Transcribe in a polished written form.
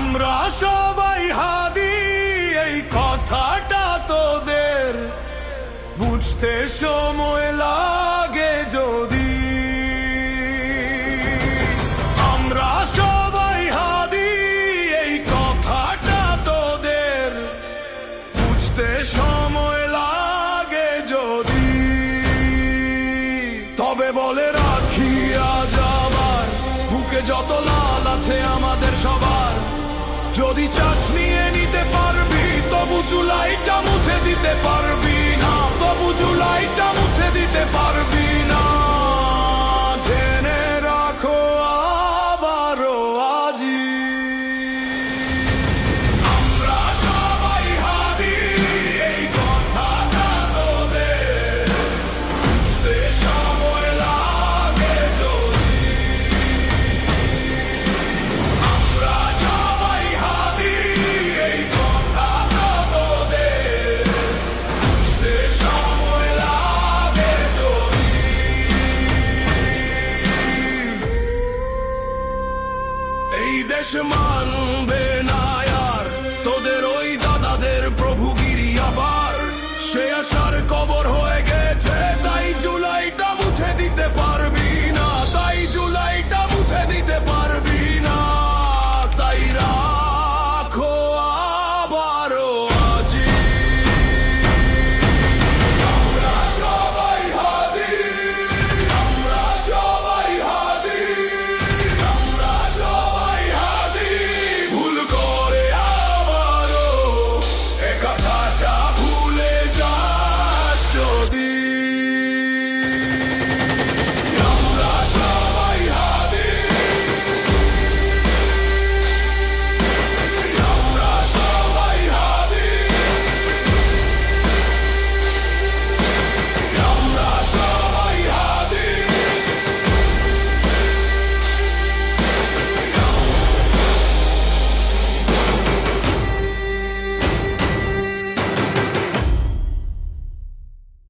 আমরা সবাই হাদি, এই কথাটা তোদের বুঝতে সময় লাগে যদি। আমরা সবাই হাদি, এই কথাটা তোদের বুঝতে সময় লাগে যদি। তবে বলে রাখি আজ আবার, বুকে যত লাল আছে আমাদের সবার, যদি চাস নিয়ে নিতে পারবি তবু জুলাইটা মুছে দিতে পারবি না, তবু জুলাইটা মুছে দিতে পারবি না। জেনে রাখো আবারও আজি, আমরা সবাই হাদি, এই কথাটা তোদের বুঝতে সময় লাগে যদি। আমরা সবাই হাদি, এই কথাটা তোদের বুঝতে সময় লাগে যদি। এই দেশ মানবে